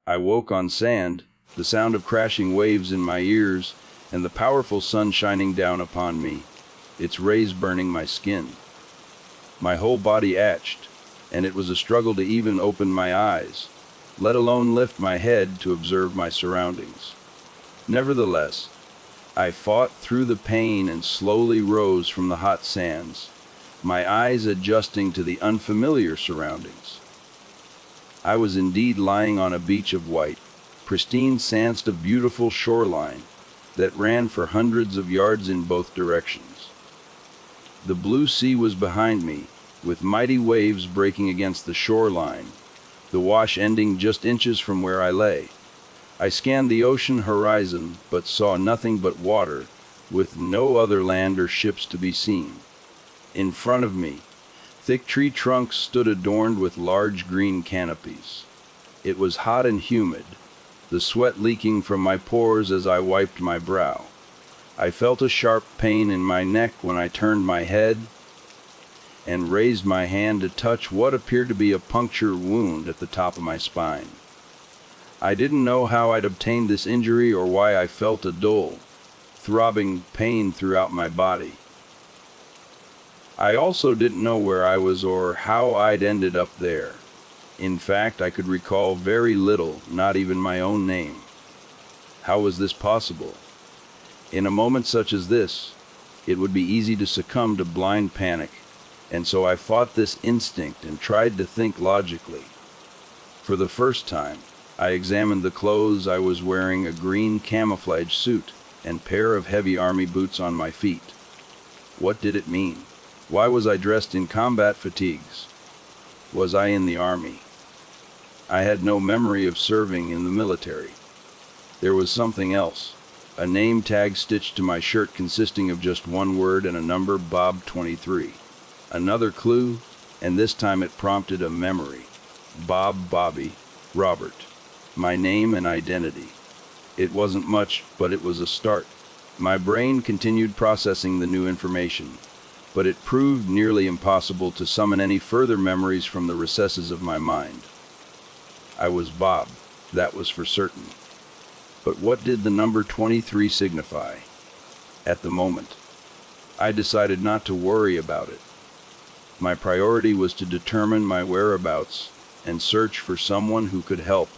I woke on sand, the sound of crashing waves in my ears, and the powerful sun shining down upon me, its rays burning my skin. My whole body ached, and it was a struggle to even open my eyes, let alone lift my head to observe my surroundings. Nevertheless, I fought through the pain and slowly rose from the hot sands, my eyes adjusting to the unfamiliar surroundings. I was indeed lying on a beach of white, pristine sands of beautiful shoreline that ran for hundreds of yards in both directions. The blue sea was behind me, with mighty waves breaking against the shoreline, the wash ending just inches from where I lay. I scanned the ocean horizon, but saw nothing but water, with no other land or ships to be seen. In front of me, thick tree trunks stood adorned with large green canopies. It was hot and humid, the sweat leaking from my pores as I wiped my brow. I felt a sharp pain in my neck when I turned my head and raised my hand to touch what appeared to be a puncture wound at the top of my spine. I didn't know how I'd obtained this injury or why I felt a dull, throbbing pain throughout my body. I also didn't know where I was or how I'd ended up there. In fact, I could recall very little, not even my own name. How was this possible? In a moment such as this, it would be easy to succumb to blind panic, and so I fought this instinct and tried to think logically. For the first time, I examined the clothes I was wearing, a green camouflage suit and pair of heavy army boots on my feet. What did it mean? Why was I dressed in combat fatigues? Was I in the army? I had no memory of serving in the military. There was something else. A name tag stitched to my shirt consisting of just one word and a number, Bob 23. Another clue, and this time it prompted a memory. Bob, Bobby, Robert. My name and identity. It wasn't much, but it was a start. My brain continued processing the new information, but it proved nearly impossible to summon any further memories from the recesses of my mind. I was Bob, that was for certain. But what did the number 23 signify? At the moment, I decided not to worry about it. My priority was to determine my whereabouts and search for someone who could help,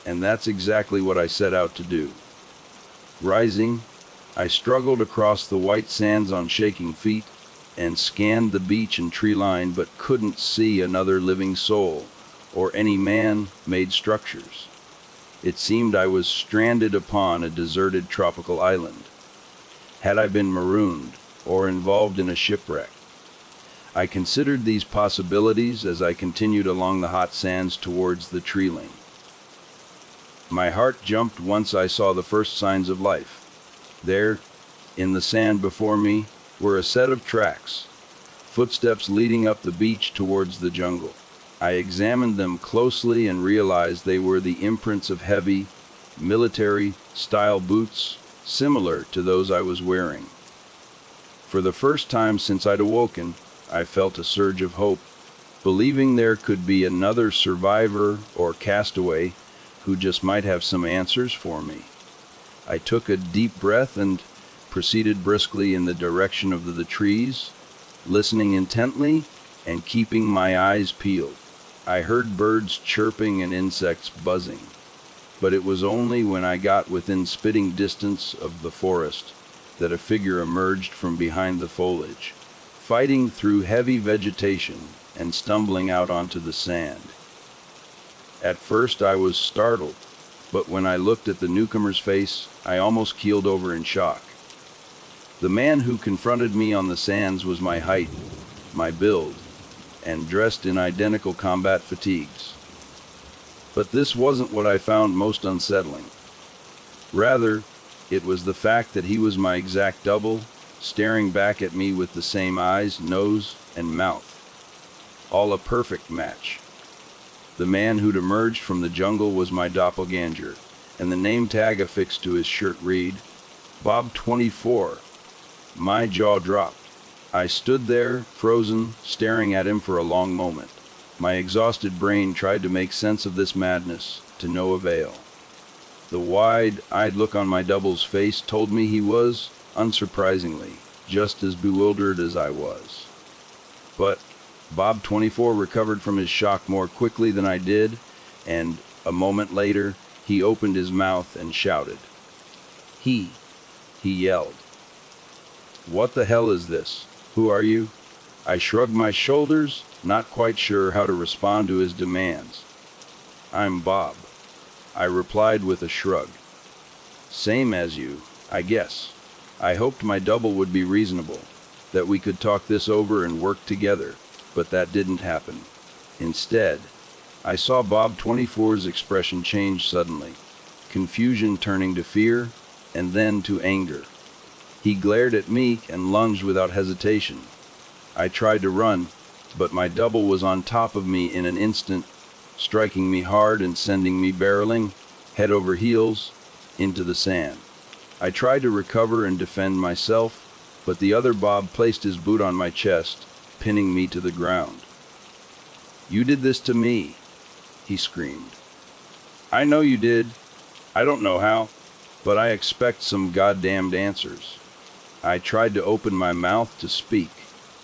and that's exactly what I set out to do. Rising, I struggled across the white sands on shaking feet and scanned the beach and tree line, but couldn't see another living soul or any man-made structures. It seemed I was stranded upon a deserted tropical island. Had I been marooned or involved in a shipwreck? I considered these possibilities as I continued along the hot sands towards the tree line. My heart jumped once I saw the first signs of life. There, in the sand before me, were a set of tracks, footsteps leading up the beach towards the jungle. I examined them closely and realized they were the imprints of heavy, military-style boots, similar to those I was wearing. For the first time since I'd awoken, I felt a surge of hope, believing there could be another survivor or castaway who just might have some answers for me. I took a deep breath and proceeded briskly in the direction of the trees, listening intently and keeping my eyes peeled. I heard birds chirping and insects buzzing, but it was only when I got within spitting distance of the forest that a figure emerged from behind the foliage, fighting through heavy vegetation and stumbling out onto the sand. At first I was startled, but when I looked at the newcomer's face, I almost keeled over in shock. The man who confronted me on the sands was my height, my build, and dressed in identical combat fatigues. But this wasn't what I found most unsettling. Rather, it was the fact that he was my exact double, staring back at me with the same eyes, nose, and mouth. All a perfect match. The man who'd emerged from the jungle was my doppelganger, and the name tag affixed to his shirt read, Bob 24. My jaw dropped. I stood there, frozen, staring at him for a long moment. My exhausted brain tried to make sense of this madness, to no avail. The wide-eyed look on my double's face told me he was, unsurprisingly, just as bewildered as I was. But Bob 24 recovered from his shock more quickly than I did, and a moment later, he opened his mouth and shouted. He yelled. What the hell is this? Who are you? I shrugged my shoulders, not quite sure how to respond to his demands. I'm Bob, I replied with a shrug. Same as you, I guess. I hoped my double would be reasonable, that we could talk this over and work together, but that didn't happen. Instead, I saw Bob 24's expression change suddenly, confusion turning to fear, and then to anger. He glared at me and lunged without hesitation. I tried to run, but my double was on top of me in an instant, striking me hard and sending me barreling, head over heels, into the sand. I tried to recover and defend myself, but the other Bob placed his boot on my chest, pinning me to the ground. You did this to me, he screamed. I know you did. I don't know how, but I expect some goddamned answers. I tried to open my mouth to speak,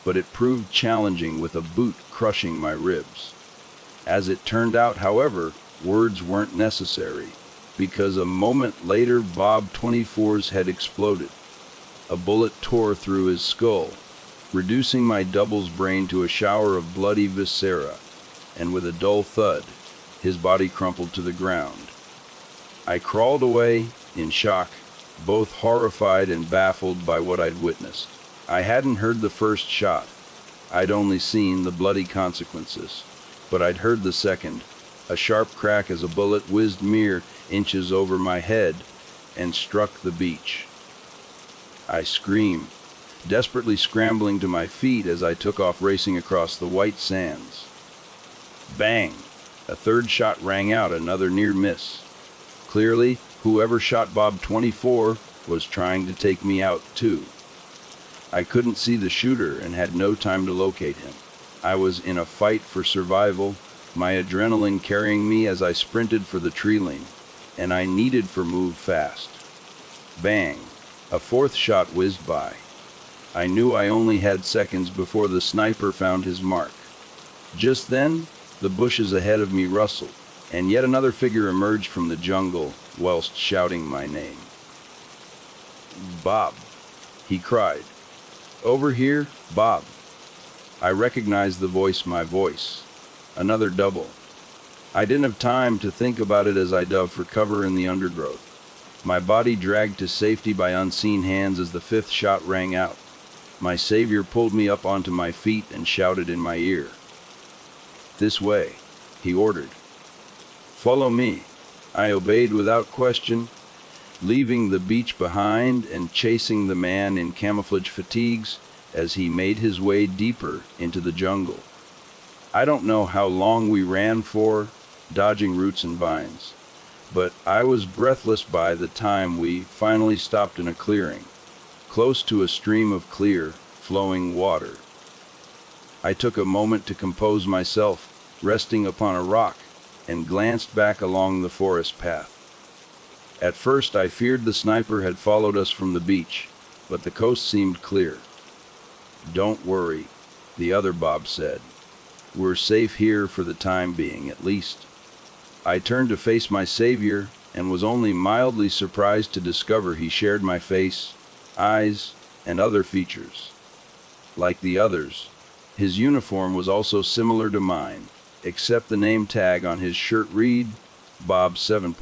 but it proved challenging with a boot crushing my ribs. As it turned out, however, words weren't necessary, because a moment later Bob 24's head exploded. A bullet tore through his skull, reducing my double's brain to a shower of bloody viscera, and with a dull thud, his body crumpled to the ground. I crawled away, in shock, both horrified and baffled by what I'd witnessed. I hadn't heard the first shot. I'd only seen the bloody consequences, but I'd heard the second, a sharp crack as a bullet whizzed mere inches over my head and struck the beach. I screamed, desperately scrambling to my feet as I took off racing across the white sands. Bang! A third shot rang out, another near miss. Clearly, whoever shot Bob 24 was trying to take me out too. I couldn't see the shooter and had no time to locate him. I was in a fight for survival, my adrenaline carrying me as I sprinted for the tree line, and I needed to move fast. Bang! A fourth shot whizzed by. I knew I only had seconds before the sniper found his mark. Just then, the bushes ahead of me rustled, and yet another figure emerged from the jungle whilst shouting my name. Bob, he cried. Over here, Bob. I recognized the voice, my voice. Another double. I didn't have time to think about it as I dove for cover in the undergrowth. My body dragged to safety by unseen hands as the fifth shot rang out. My savior pulled me up onto my feet and shouted in my ear. This way, he ordered. Follow me. I obeyed without question, leaving the beach behind and chasing the man in camouflage fatigues as he made his way deeper into the jungle. I don't know how long we ran for, dodging roots and vines, but I was breathless by the time we finally stopped in a clearing, close to a stream of clear, flowing water. I took a moment to compose myself, resting upon a rock, and glanced back along the forest path. At first I feared the sniper had followed us from the beach, but the coast seemed clear. Don't worry, the other Bob said. We're safe here for the time being, at least. I turned to face my savior and was only mildly surprised to discover he shared my face, eyes, and other features. Like the others, his uniform was also similar to mine, except the name tag on his shirt read, Bob 7.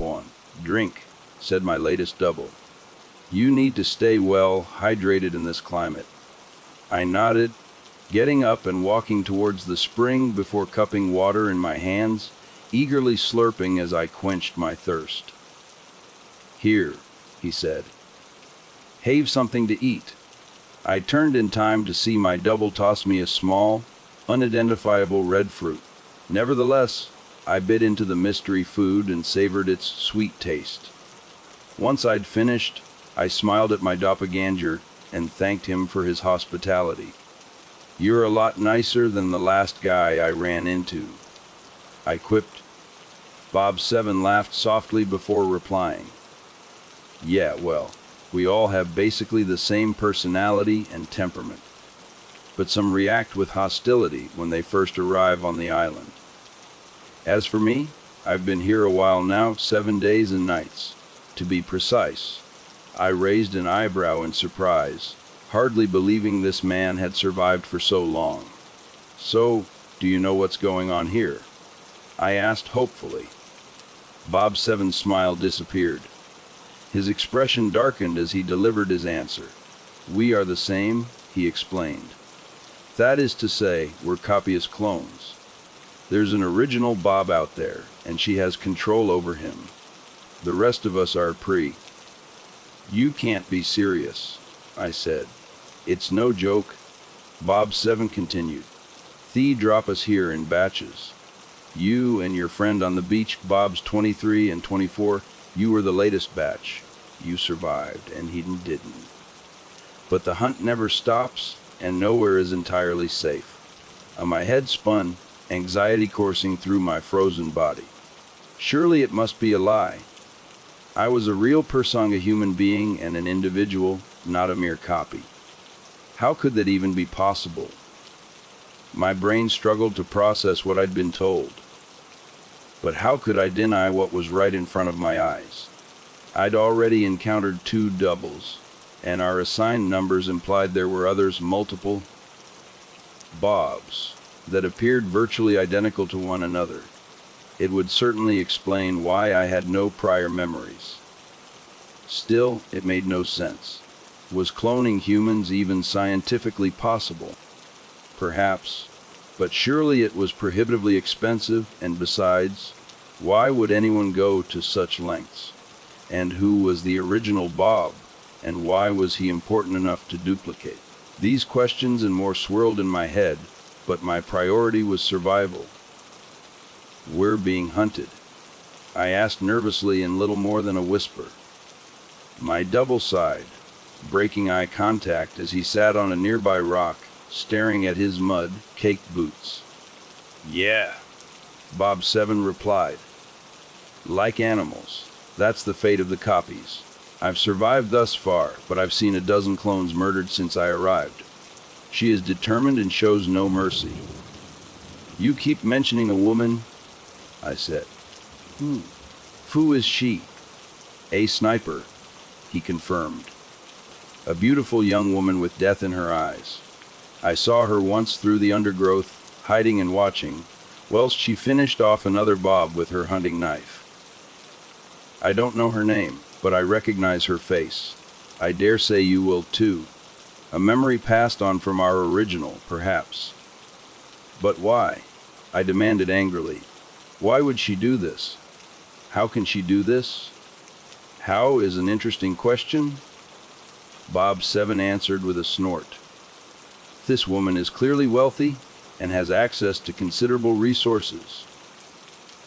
Drink, said my latest double. You need to stay well hydrated in this climate. I nodded, getting up and walking towards the spring before cupping water in my hands, eagerly slurping as I quenched my thirst. Here, he said. Have something to eat. I turned in time to see my double toss me a small, unidentifiable red fruit. Nevertheless, I bit into the mystery food and savored its sweet taste. Once I'd finished, I smiled at my doppelganger and thanked him for his hospitality. You're a lot nicer than the last guy I ran into, I quipped. Bob 7 laughed softly before replying. Yeah, well, we all have basically the same personality and temperament. But some react with hostility when they first arrive on the island. As for me, I've been here a while now, 7 days and nights. To be precise. I raised an eyebrow in surprise, hardly believing this man had survived for so long. So, do you know what's going on here? I asked hopefully. Bob 7's smile disappeared. His expression darkened as he delivered his answer. We are the same, he explained. That is to say, we're copyist clones. There's an original Bob out there, and she has control over him. The rest of us are pre. You can't be serious, I said. It's no joke. Bob 7 continued. Thee drop us here in batches. You and your friend on the beach, Bob's 23 and 24, you were the latest batch. You survived, and he didn't. But the hunt never stops, and nowhere is entirely safe. My head spun, anxiety coursing through my frozen body. Surely it must be a lie. I was a real person, a human being and an individual, not a mere copy. How could that even be possible? My brain struggled to process what I'd been told. But how could I deny what was right in front of my eyes? I'd already encountered 2 doubles, and our assigned numbers implied there were others, multiple Bobs, that appeared virtually identical to one another. It would certainly explain why I had no prior memories. Still, it made no sense. Was cloning humans even scientifically possible? Perhaps, but surely it was prohibitively expensive, and besides, why would anyone go to such lengths? And who was the original Bob, and why was he important enough to duplicate? These questions and more swirled in my head, but my priority was survival. We're being hunted, I asked nervously in little more than a whisper. My double sighed, breaking eye contact as he sat on a nearby rock, staring at his mud-caked boots. Yeah, Bob 7 replied. Like animals, that's the fate of the copies. I've survived thus far, but I've seen a dozen clones murdered since I arrived. She is determined and shows no mercy. You keep mentioning a woman, I said. Who is she? A sniper, he confirmed. A beautiful young woman with death in her eyes. I saw her once through the undergrowth, hiding and watching, whilst she finished off another Bob with her hunting knife. I don't know her name, but I recognize her face. I dare say you will too. A memory passed on from our original, perhaps. But why? I demanded angrily. Why would she do this? How can she do this? How is an interesting question. Bob 7 answered with a snort. This woman is clearly wealthy and has access to considerable resources.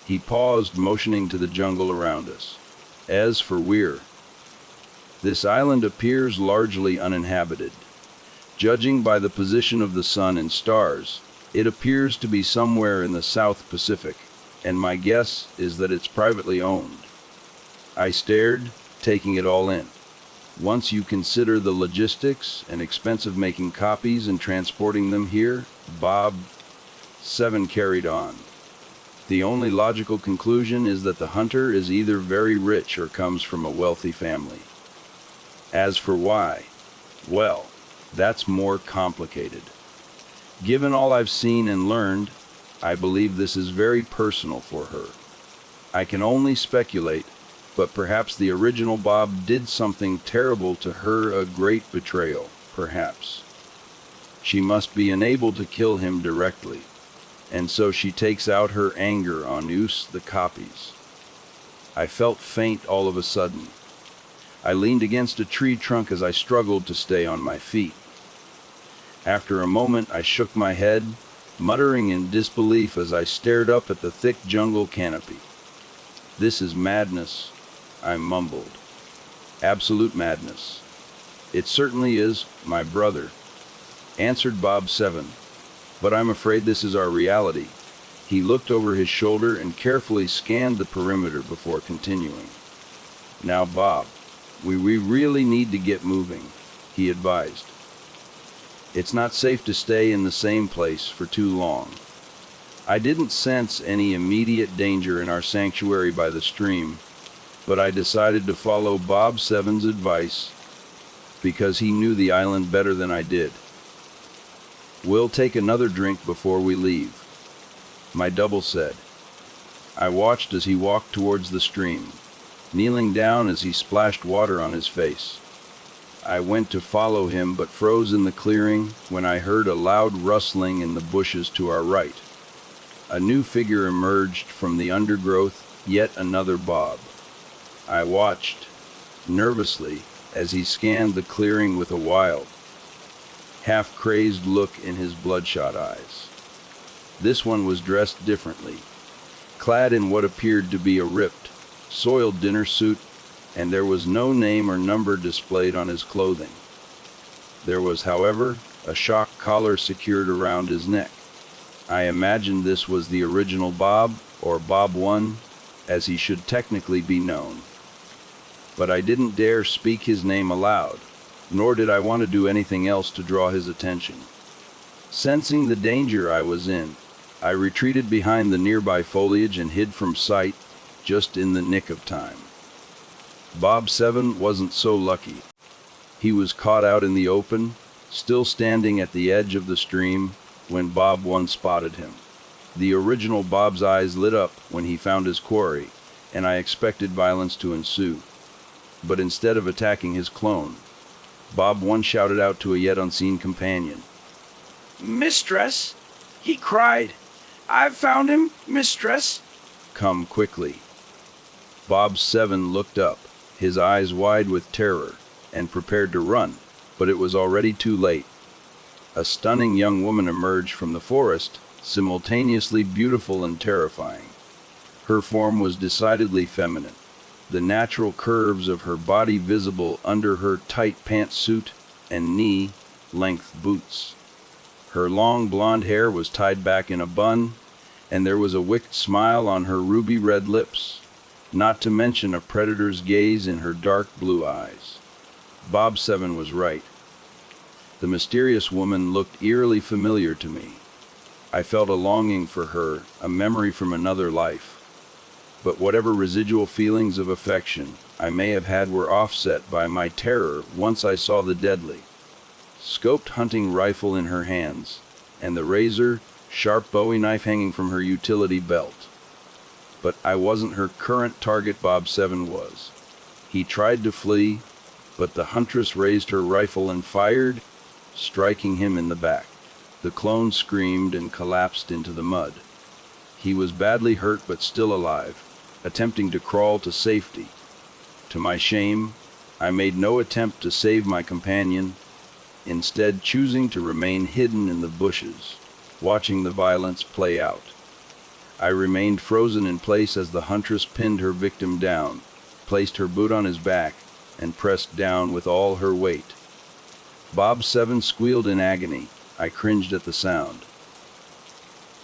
He paused, motioning to the jungle around us. As for we're, this island appears largely uninhabited. Judging by the position of the sun and stars, it appears to be somewhere in the South Pacific, and my guess is that it's privately owned. I stared, taking it all in. Once you consider the logistics and expense of making copies and transporting them here, Bob 7 carried on. The only logical conclusion is that the hunter is either very rich or comes from a wealthy family. As for why, well, that's more complicated. Given all I've seen and learned, I believe this is very personal for her. I can only speculate, but perhaps the original Bob did something terrible to her, a great betrayal, perhaps. She must be unable to kill him directly, and so she takes out her anger on us, the copies. I felt faint all of a sudden. I leaned against a tree trunk as I struggled to stay on my feet. After a moment, I shook my head, muttering in disbelief as I stared up at the thick jungle canopy. This is madness, I mumbled. Absolute madness. It certainly is, my brother, answered Bob 7. But I'm afraid this is our reality. He looked over his shoulder and carefully scanned the perimeter before continuing. "Now, Bob, we really need to get moving," he advised. "It's not safe to stay in the same place for too long." I didn't sense any immediate danger in our sanctuary by the stream, but I decided to follow Bob Seven's advice because he knew the island better than I did. "We'll take another drink before we leave," my double said. I watched as he walked towards the stream, kneeling down as he splashed water on his face. I went to follow him but froze in the clearing when I heard a loud rustling in the bushes to our right. A new figure emerged from the undergrowth, yet another Bob. I watched, nervously, as he scanned the clearing with a wild, half-crazed look in his bloodshot eyes. This one was dressed differently, clad in what appeared to be a ripped, soiled dinner suit, and there was no name or number displayed on his clothing. There was, however, a shock collar secured around his neck. I imagined this was the original Bob, or Bob 1, as he should technically be known. But I didn't dare speak his name aloud, nor did I want to do anything else to draw his attention. Sensing the danger I was in, I retreated behind the nearby foliage and hid from sight, just in the nick of time. Bob 7 wasn't so lucky. He was caught out in the open, still standing at the edge of the stream, when Bob 1 spotted him. The original Bob's eyes lit up when he found his quarry, and I expected violence to ensue. But instead of attacking his clone, Bob 1 shouted out to a yet unseen companion. "Mistress!" he cried. "I've found him, mistress!" "Come quickly." Bob 7 looked up, his eyes wide with terror, and prepared to run, but it was already too late. A stunning young woman emerged from the forest, simultaneously beautiful and terrifying. Her form was decidedly feminine, the natural curves of her body visible under her tight pantsuit and knee-length boots. Her long blonde hair was tied back in a bun, and there was a wicked smile on her ruby-red lips, not to mention a predator's gaze in her dark blue eyes. Bob 7 was right. The mysterious woman looked eerily familiar to me. I felt a longing for her, a memory from another life. But whatever residual feelings of affection I may have had were offset by my terror once I saw the deadly, scoped hunting rifle in her hands, and the razor-sharp Bowie knife hanging from her utility belt. But I wasn't her current target, Bob 7 was. He tried to flee, but the huntress raised her rifle and fired, striking him in the back. The clone screamed and collapsed into the mud. He was badly hurt but still alive, attempting to crawl to safety. To my shame, I made no attempt to save my companion, instead choosing to remain hidden in the bushes, watching the violence play out. I remained frozen in place as the huntress pinned her victim down, placed her boot on his back, and pressed down with all her weight. Bob 7 squealed in agony. I cringed at the sound.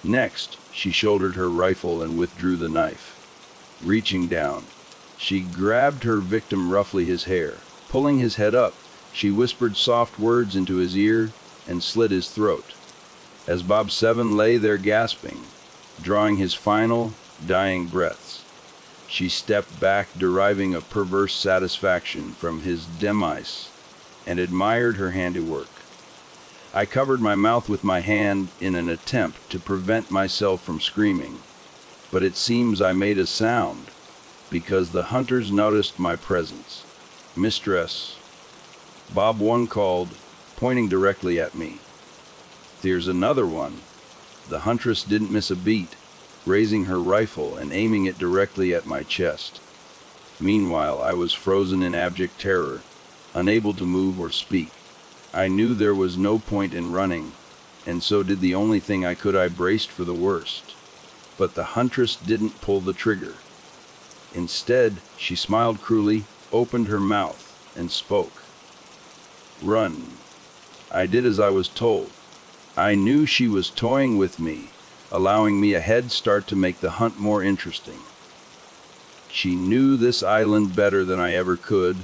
Next, she shouldered her rifle and withdrew the knife. Reaching down, she grabbed her victim roughly his hair. Pulling his head up, she whispered soft words into his ear and slit his throat. As Bob 7 lay there gasping, drawing his final, dying breaths, she stepped back, deriving a perverse satisfaction from his demise, and admired her handiwork. I covered my mouth with my hand in an attempt to prevent myself from screaming, but it seems I made a sound, because the hunters noticed my presence. "Mistress," Bob 1 called, pointing directly at me. "There's another one." The huntress didn't miss a beat, raising her rifle and aiming it directly at my chest. Meanwhile, I was frozen in abject terror, unable to move or speak. I knew there was no point in running, and so did the only thing I could. I braced for the worst. But the huntress didn't pull the trigger. Instead, she smiled cruelly, opened her mouth, and spoke. "Run." I did as I was told. I knew she was toying with me, allowing me a head start to make the hunt more interesting. She knew this island better than I ever could,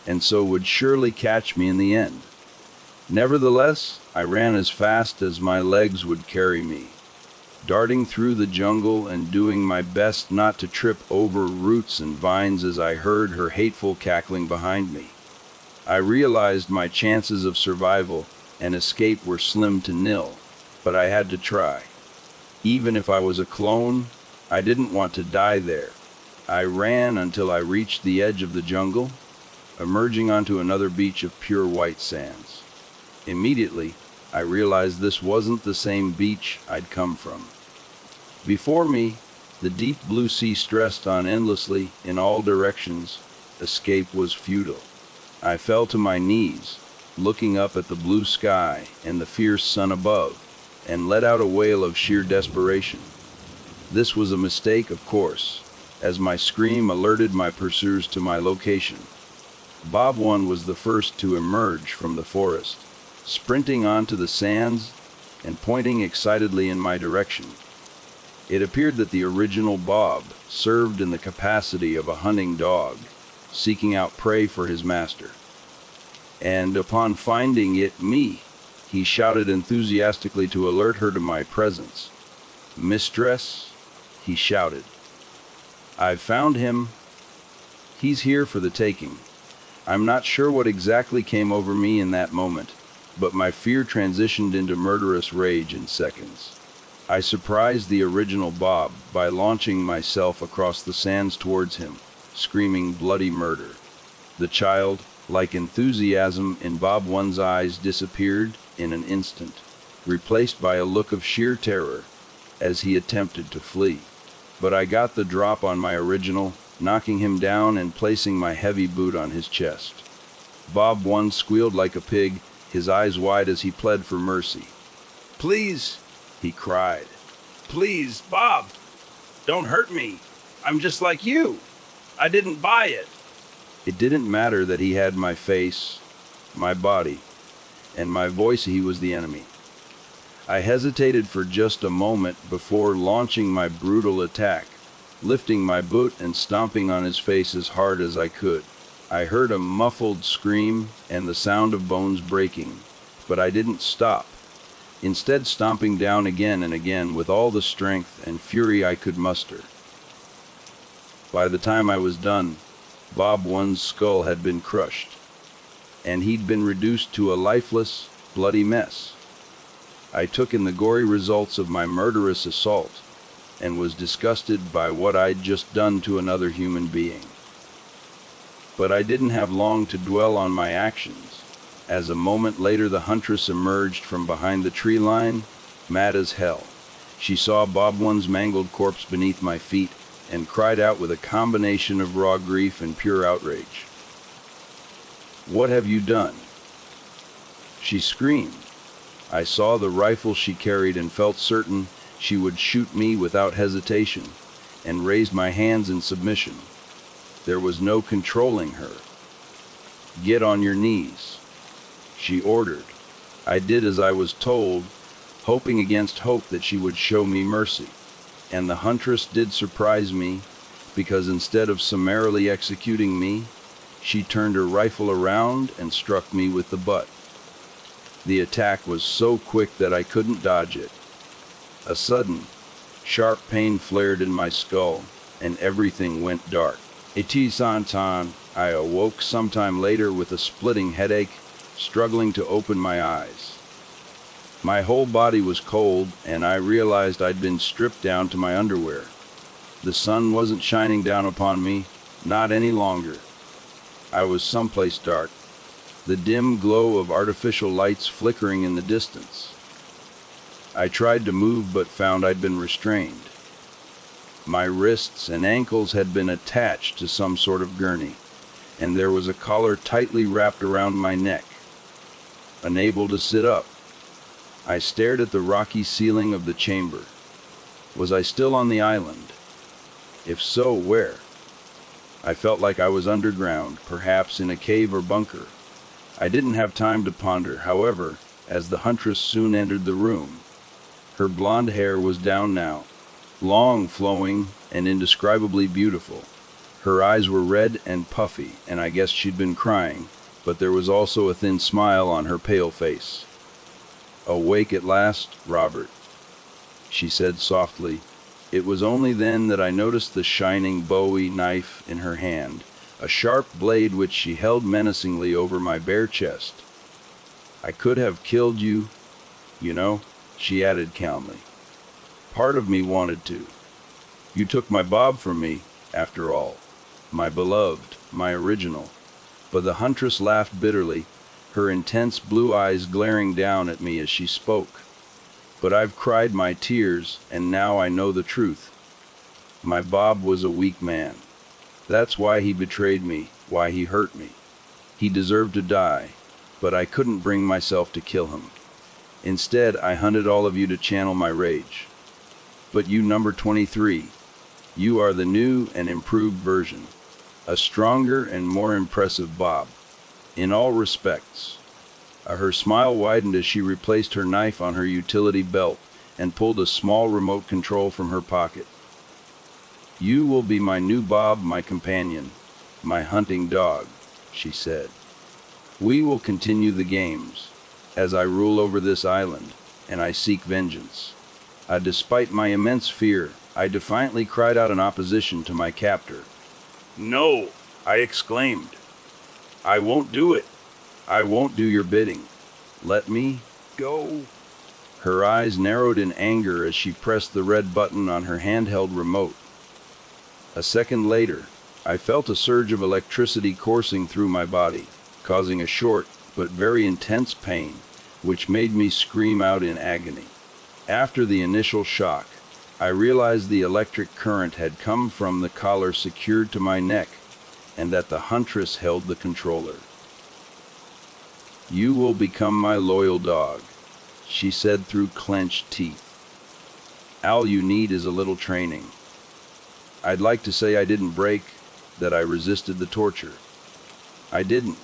and so would surely catch me in the end. Nevertheless, I ran as fast as my legs would carry me, darting through the jungle and doing my best not to trip over roots and vines as I heard her hateful cackling behind me. I realized my chances of survival and escape were slim to nil, but I had to try. Even if I was a clone, I didn't want to die there. I ran until I reached the edge of the jungle, emerging onto another beach of pure white sands. Immediately, I realized this wasn't the same beach I'd come from. Before me, the deep blue sea stretched on endlessly in all directions. Escape was futile. I fell to my knees, looking up at the blue sky and the fierce sun above, and let out a wail of sheer desperation. This was a mistake, of course, as my scream alerted my pursuers to my location. Bob One was the first to emerge from the forest, sprinting onto the sands and pointing excitedly in my direction. It appeared that the original Bob served in the capacity of a hunting dog, seeking out prey for his master. And upon finding me, he shouted enthusiastically to alert her to my presence. "Mistress," he shouted, "I've found him. He's here for the taking." I'm not sure what exactly came over me in that moment, but my fear transitioned into murderous rage in seconds. I surprised the original Bob by launching myself across the sands towards him, screaming bloody murder. The childlike enthusiasm in Bob One's eyes disappeared in an instant, replaced by a look of sheer terror as he attempted to flee. But I got the drop on my original, knocking him down and placing my heavy boot on his chest. Bob One squealed like a pig, his eyes wide as he pled for mercy. "Please," he cried. "Please, Bob, don't hurt me. I'm just like you. I didn't buy it." It didn't matter that he had my face, my body, and my voice. He was the enemy. I hesitated for just a moment before launching my brutal attack, lifting my boot and stomping on his face as hard as I could. I heard a muffled scream and the sound of bones breaking, but I didn't stop, instead stomping down again and again with all the strength and fury I could muster. By the time I was done, Bob One's skull had been crushed, and he'd been reduced to a lifeless, bloody mess. I took in the gory results of my murderous assault, and was disgusted by what I'd just done to another human being. But I didn't have long to dwell on my actions, as a moment later the huntress emerged from behind the tree line, mad as hell. She saw Bob One's mangled corpse beneath my feet, and cried out with a combination of raw grief and pure outrage. "What have you done?" she screamed. I saw the rifle she carried and felt certain she would shoot me without hesitation, and raised my hands in submission. There was no controlling her. "Get on your knees," she ordered. I did as I was told, hoping against hope that she would show me mercy. And the huntress did surprise me, because instead of summarily executing me, she turned her rifle around and struck me with the butt. The attack was so quick that I couldn't dodge it. A sudden, sharp pain flared in my skull, and everything went dark. I awoke sometime later with a splitting headache, struggling to open my eyes. My whole body was cold, and I realized I'd been stripped down to my underwear. The sun wasn't shining down upon me, not any longer. I was someplace dark, the dim glow of artificial lights flickering in the distance. I tried to move but found I'd been restrained. My wrists and ankles had been attached to some sort of gurney, and there was a collar tightly wrapped around my neck. Unable to sit up, I stared at the rocky ceiling of the chamber. Was I still on the island? If so, where? I felt like I was underground, perhaps in a cave or bunker. I didn't have time to ponder, however, as the huntress soon entered the room. Her blonde hair was down now, long, flowing, and indescribably beautiful. Her eyes were red and puffy, and I guessed she'd been crying, but there was also a thin smile on her pale face. "Awake at last, Robert," she said softly. It was only then that I noticed the shining Bowie knife in her hand, a sharp blade which she held menacingly over my bare chest. "I could have killed you, you know," she added calmly. "Part of me wanted to. You took my Bob from me, after all. My beloved, my original." But the huntress laughed bitterly, her intense blue eyes glaring down at me as she spoke. "But I've cried my tears, and now I know the truth. My Bob was a weak man. That's why he betrayed me, why he hurt me. He deserved to die, but I couldn't bring myself to kill him. Instead, I hunted all of you to channel my rage. But you, number 23, you are the new and improved version. A stronger and more impressive Bob. In all respects." Her smile widened as she replaced her knife on her utility belt and pulled a small remote control from her pocket. "You will be my new Bob, my companion, my hunting dog," she said. "We will continue the games, as I rule over this island, and I seek vengeance." Despite my immense fear, I defiantly cried out in opposition to my captor. "No," I exclaimed. "I won't do it. I won't do your bidding. Let me go." Her eyes narrowed in anger as she pressed the red button on her handheld remote. A second later, I felt a surge of electricity coursing through my body, causing a short but very intense pain, which made me scream out in agony. After the initial shock, I realized the electric current had come from the collar secured to my neck, and that the huntress held the controller. "You will become my loyal dog," she said through clenched teeth. "All you need is a little training." I'd like to say I didn't break, that I resisted the torture. I didn't.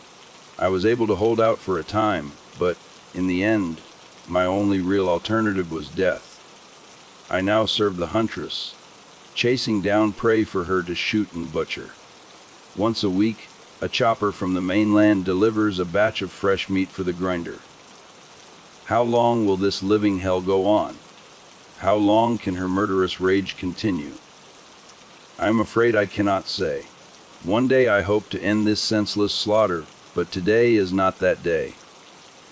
I was able to hold out for a time, but, in the end, my only real alternative was death. I now serve the huntress, chasing down prey for her to shoot and butcher. Once a week, a chopper from the mainland delivers a batch of fresh meat for the grinder. How long will this living hell go on? How long can her murderous rage continue? I'm afraid I cannot say. One day I hope to end this senseless slaughter, but today is not that day.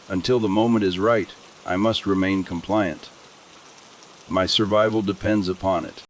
Until the moment is right, I must remain compliant. My survival depends upon it.